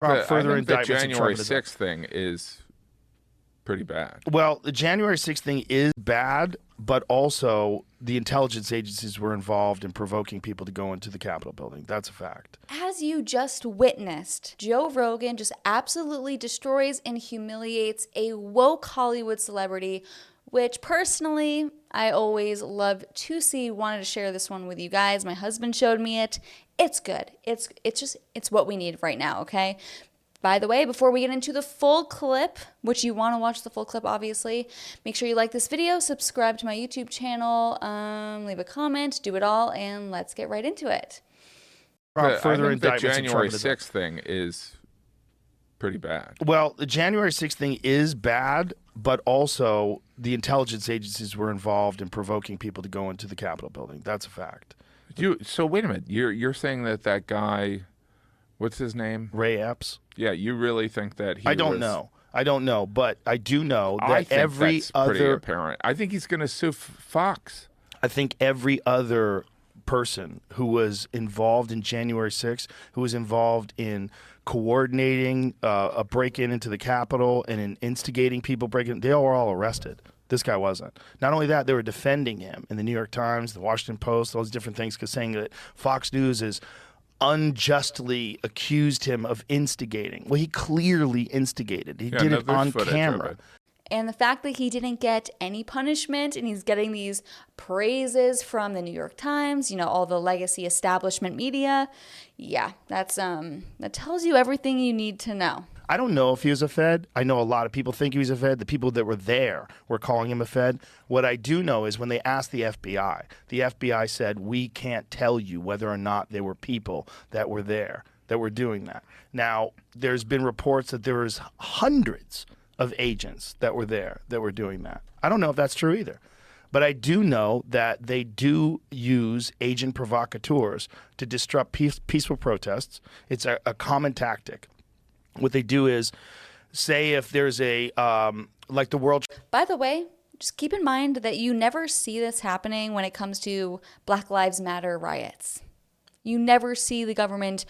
Further I think the indictments of January Trump. 6th thing is pretty bad. Well, the January 6th thing is bad, but also the intelligence agencies were involved in provoking people to go into the Capitol building. That's a fact. As you just witnessed, Joe Rogan just absolutely destroys and humiliates a woke Hollywood celebrity, which personally I always love to see. Wanted to share this one with you guys. My husband showed me it. It's good. It's what we need right now, okay? By the way, before we get into the full clip, which you want to watch the full clip, obviously, make sure you like this video, subscribe to my YouTube channel, leave a comment, do it all, and let's get right into it. Further I think the indictments of January Trump. 6th thing is pretty bad. Well, the January 6th thing is bad, but also the intelligence agencies were involved in provoking people to go into the Capitol building. That's a fact. So wait a minute. You're saying that guy, what's his name? Ray Epps. Yeah, you really think that he I don't know, but I do know that I think every that's pretty other apparent. I think he's going to sue Fox. I think every other person who was involved in January 6th, who was involved in coordinating a break-in into the Capitol and in instigating people breaking, they were all arrested. This guy wasn't. Not only that, they were defending him in the New York Times, the Washington Post, all these different things, because saying that Fox News is unjustly accused him of instigating. Well, he clearly instigated. He did it on camera. And the fact that he didn't get any punishment and he's getting these praises from the New York Times, all the legacy establishment media, yeah, that tells you everything you need to know. I don't know if he was a Fed. I know a lot of people think he was a Fed. The people that were there were calling him a Fed. What I do know is when they asked the FBI said, we can't tell you whether or not there were people that were there that were doing that. Now, there's been reports that there was hundreds of agents that were there that were doing that. I don't know if that's true either. But I do know that they do use agent provocateurs to disrupt peaceful protests. It's a common tactic. What they do is say if there's a, like the world. By the way, just keep in mind that you never see this happening when it comes to Black Lives Matter riots. You never see the government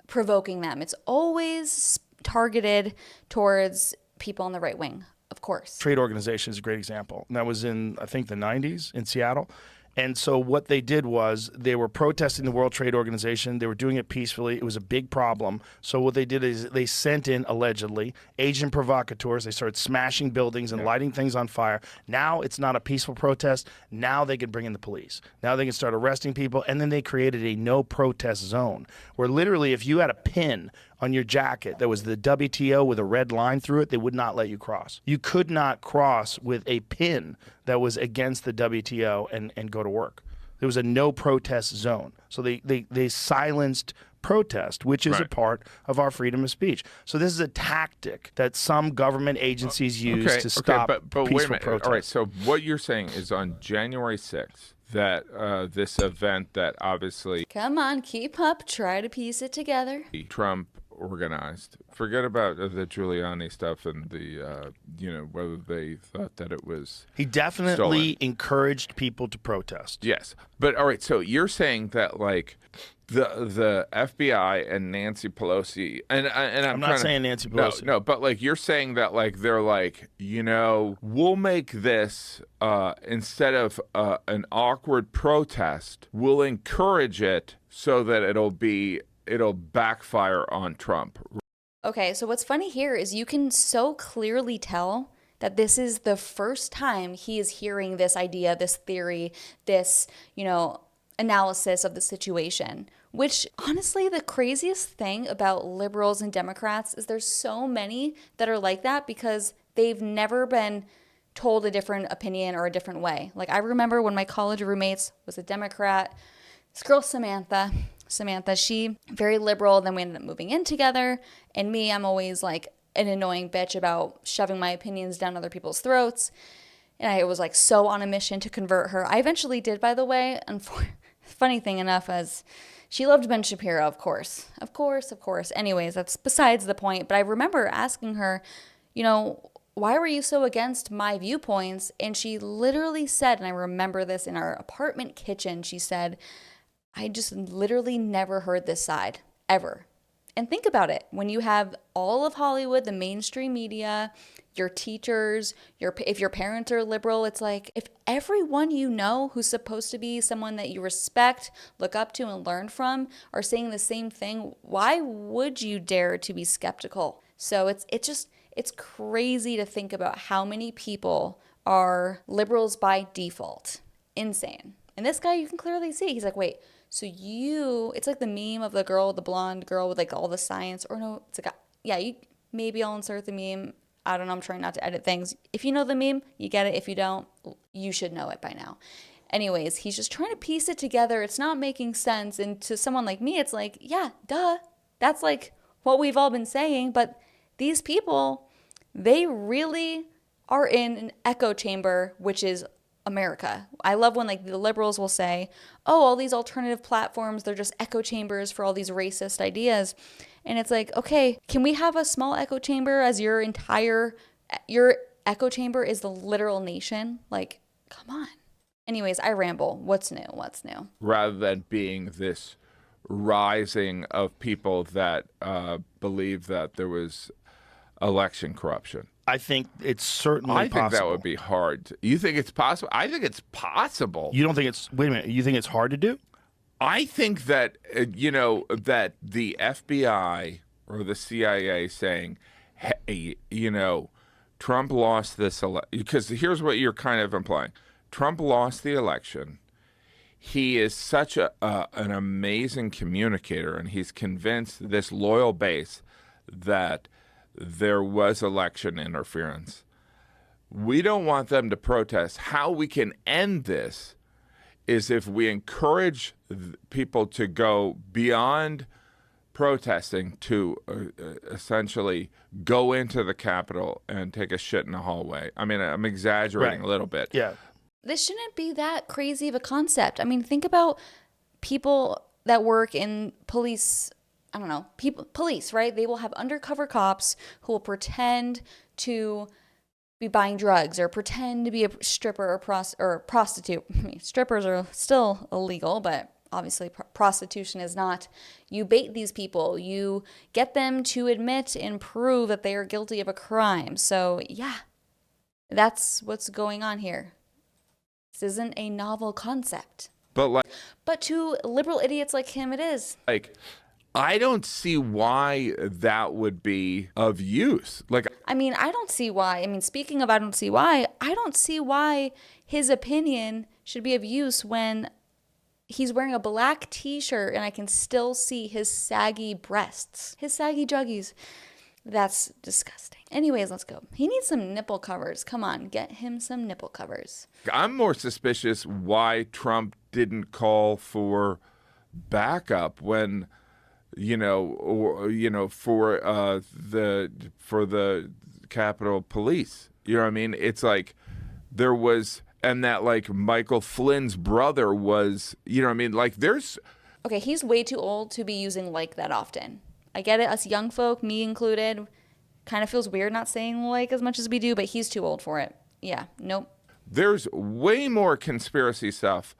provoking them. It's always targeted towards people on the right wing, of course. Trade organization is a great example. And that was in, I think, the 90s in Seattle. And so what they did was they were protesting the World Trade Organization. They were doing it peacefully. It was a big problem. So what they did is they sent in, allegedly, agent provocateurs. They started smashing buildings and lighting things on fire. Now it's not a peaceful protest. Now they can bring in the police. Now they can start arresting people. And then they created a no-protest zone where literally if you had a pin on your jacket that was the WTO with a red line through it, they would not let you cross. You could not cross with a pin that was against the WTO and go to work. There was a no protest zone. So they silenced protest, which is a part of our freedom of speech. So this is a tactic that some government agencies use to stop but peaceful wait a minute. protest. All right, so what you're saying is on January 6th, that this event that obviously Come on, keep up, try to piece it together. Trump organized. Forget about the Giuliani stuff and the, whether they thought that it was He definitely stolen. encouraged people to protest. Yes. But all right, so you're saying that like the FBI and Nancy Pelosi and I'm not saying Nancy Pelosi. No, but like you're saying that like they're like, we'll make this instead of an awkward protest, we'll encourage it so that it'll backfire on Trump. Okay, so what's funny here is you can so clearly tell that this is the first time he is hearing this idea, this theory, this, analysis of the situation. Which, honestly, the craziest thing about liberals and Democrats is there's so many that are like that because they've never been told a different opinion or a different way. Like, I remember when my college roommates was a Democrat, this girl, Samantha, she very liberal, then we ended up moving in together, and me, I'm always like an annoying bitch about shoving my opinions down other people's throats, and I was like so on a mission to convert her. I eventually did, by the way, and funny thing enough, as she loved Ben Shapiro, of course. Anyways, that's besides the point, but I remember asking her, why were you so against my viewpoints? And she literally said, and I remember this in our apartment kitchen, she said, I just literally never heard this side, ever. And think about it. When you have all of Hollywood, the mainstream media, your teachers, if your parents are liberal, it's like if everyone you know who's supposed to be someone that you respect, look up to, and learn from are saying the same thing, why would you dare to be skeptical? So it's crazy to think about how many people are liberals by default. Insane. And this guy, you can clearly see, he's like, wait, so it's like the meme of the blonde girl with like all the science, or no, it's like, maybe I'll insert the meme. I don't know, I'm trying not to edit things. If you know the meme, you get it. If you don't, you should know it by now. Anyways, he's just trying to piece it together. It's not making sense. And to someone like me, it's like, yeah, duh. That's like what we've all been saying. But these people, they really are in an echo chamber, which is America. I love when like the liberals will say, oh, all these alternative platforms, they're just echo chambers for all these racist ideas. And it's like, okay, can we have a small echo chamber as your echo chamber is the literal nation? Like, come on. Anyways, I ramble. What's new? Rather than being this rising of people that believe that there was election corruption. I think it's certainly possible. I think that would be hard. You think it's possible? I think it's possible. You don't think it's, wait a minute, you think it's hard to do? I think that, that the FBI or the CIA saying, hey, Trump lost this election, because here's what you're kind of implying. Trump lost the election. He is such an amazing communicator, and he's convinced this loyal base that there was election interference. We don't want them to protest. How we can end this is if we encourage people to go beyond protesting to essentially go into the Capitol and take a shit in the hallway. I mean, I'm exaggerating a little bit. Yeah. This shouldn't be that crazy of a concept. I mean, think about people that work in police. I don't know, police, right? They will have undercover cops who will pretend to be buying drugs or pretend to be a stripper or prostitute. I mean, strippers are still illegal, but obviously prostitution is not. You bait these people. You get them to admit and prove that they are guilty of a crime. So, yeah, that's what's going on here. This isn't a novel concept. But to liberal idiots like him, it is. I don't see why that would be of use. I don't see why. Speaking of I don't see why his opinion should be of use when he's wearing a black t-shirt and I can still see his saggy breasts, his saggy juggies. That's disgusting. Anyways, let's go. He needs some nipple covers. Come on, get him some nipple covers. I'm more suspicious why Trump didn't call for backup when... for the Capitol Police. You know what I mean? It's like there was, and that like Michael Flynn's brother was, you know what I mean? Like there's... Okay, he's way too old to be using like that often. I get it, us young folk, me included, kind of feels weird not saying like as much as we do, but he's too old for it. Yeah, nope. There's way more conspiracy stuff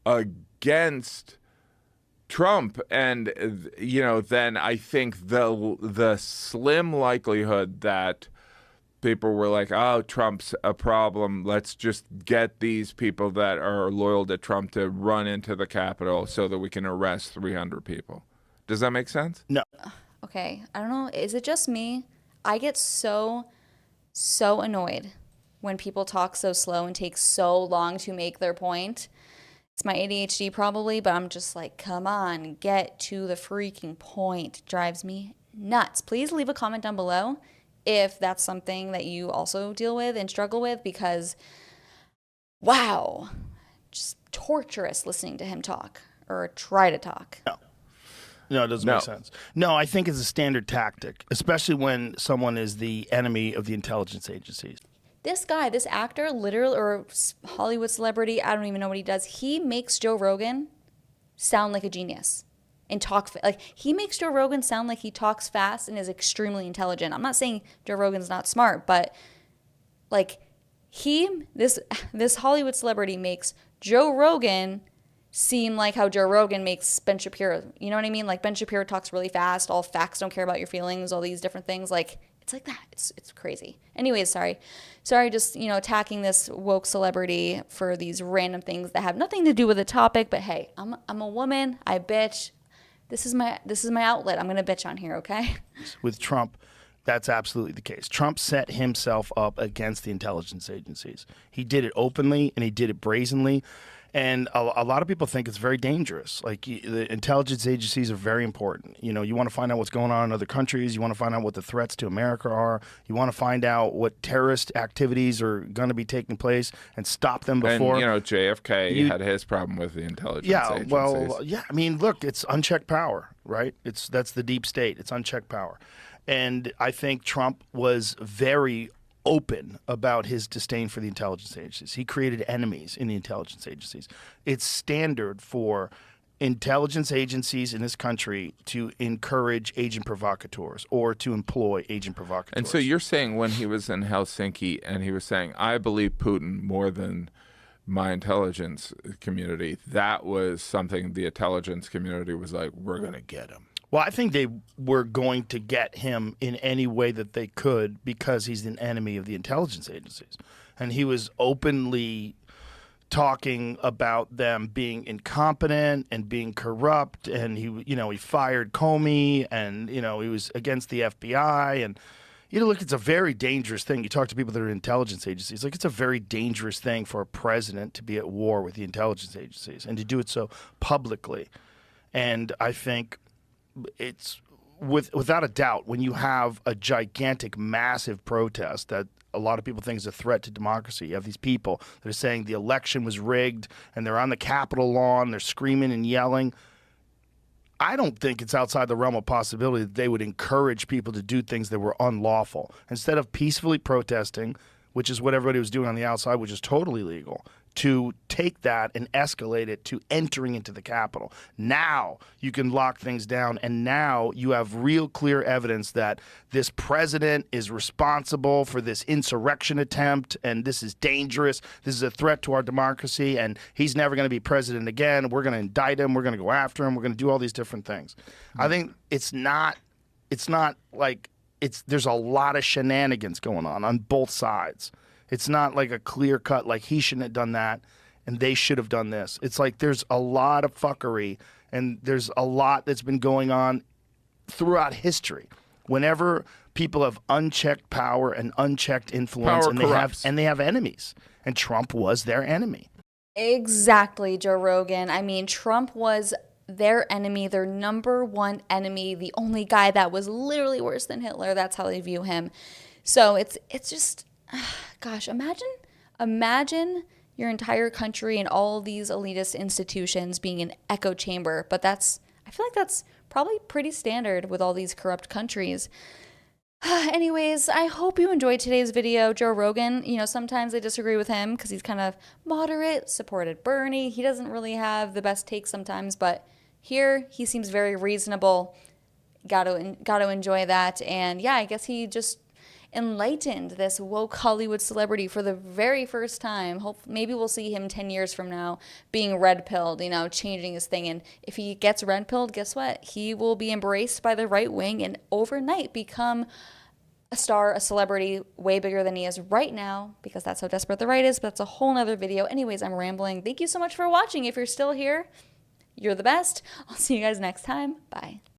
against Trump, and then I think the slim likelihood that people were like, oh, Trump's a problem, let's just get these people that are loyal to Trump to run into the Capitol so that we can arrest 300 people. Does that make sense? No. Okay, I don't know, is it just me? I get so annoyed when people talk so slow and take so long to make their point. It's my ADHD probably, but I'm just like, come on, get to the freaking point. It drives me nuts. Please leave a comment down below if that's something that you also deal with and struggle with, because, wow, just torturous listening to him talk or try to talk. No, it doesn't make sense. No, I think it's a standard tactic, especially when someone is the enemy of the intelligence agencies. This guy, this actor, literally, or Hollywood celebrity, I don't even know what he does. He makes Joe Rogan sound like a genius and talk. He makes Joe Rogan sound like he talks fast and is extremely intelligent. I'm not saying Joe Rogan's not smart, but this Hollywood celebrity makes Joe Rogan seem like how Joe Rogan makes Ben Shapiro. You know what I mean? Like Ben Shapiro talks really fast. All facts don't care about your feelings. All these different things. Like it's like that. It's crazy. Anyways, sorry, just attacking this woke celebrity for these random things that have nothing to do with the topic. But hey, I'm a woman. I bitch. This is my outlet. I'm gonna bitch on here. Okay. With Trump, that's absolutely the case. Trump set himself up against the intelligence agencies. He did it openly and he did it brazenly. And a lot of people think it's very dangerous. Like the intelligence agencies are very important. You want to find out what's going on in other countries. You want to find out what the threats to America are. You want to find out what terrorist activities are going to be taking place and stop them before. And, JFK had his problem with the intelligence agencies. Well, yeah. I mean, look, it's unchecked power, right? That's the deep state. It's unchecked power. And I think Trump was very open about his disdain for the intelligence agencies. He created enemies in the intelligence agencies. It's standard for intelligence agencies in this country to encourage agent provocateurs or to employ agent provocateurs. And so you're saying when he was in Helsinki and he was saying, I believe Putin more than my intelligence community, that was something the intelligence community was like, we're going to get him. Well, I think they were going to get him in any way that they could because he's an enemy of the intelligence agencies. And he was openly talking about them being incompetent and being corrupt. And he fired Comey and, he was against the FBI. And, look, it's a very dangerous thing. You talk to people that are in intelligence agencies. Like, it's a very dangerous thing for a president to be at war with the intelligence agencies and to do it so publicly. And I think it's without a doubt, when you have a gigantic, massive protest that a lot of people think is a threat to democracy, you have these people that are saying the election was rigged and they're on the Capitol lawn, they're screaming and yelling. I don't think it's outside the realm of possibility that they would encourage people to do things that were unlawful. Instead of peacefully protesting, which is what everybody was doing on the outside, which is totally legal, to take that and escalate it to entering into the Capitol. Now you can lock things down, and now you have real clear evidence that this president is responsible for this insurrection attempt, and this is dangerous. This is a threat to our democracy, and he's never going to be president again. We're going to indict him. We're going to go after him. We're going to do all these different things. I think it's not like there's a lot of shenanigans going on both sides. It's not like a clear cut, like he shouldn't have done that and they should have done this. It's like there's a lot of fuckery and there's a lot that's been going on throughout history. Whenever people have unchecked power and unchecked influence and they have enemies, and Trump was their enemy. Exactly, Joe Rogan. I mean, Trump was their enemy, their number one enemy, the only guy that was literally worse than Hitler. That's how they view him. So it's just, gosh, imagine your entire country and all these elitist institutions being an echo chamber. But I feel like that's probably pretty standard with all these corrupt countries. Anyways, I hope you enjoyed today's video. Joe Rogan, sometimes I disagree with him because he's kind of moderate, supported Bernie. He doesn't really have the best take sometimes, but here he seems very reasonable. Got to enjoy that. And yeah, I guess he just enlightened this woke Hollywood celebrity for the very first time. Maybe we'll see him 10 years from now being red-pilled, changing his thing. And if he gets red-pilled, guess what? He will be embraced by the right wing and overnight become a star, a celebrity, way bigger than he is right now, because that's how desperate the right is. But that's a whole nother video. Anyways, I'm rambling. Thank you so much for watching. If you're still here, you're the best. I'll see you guys next time. Bye.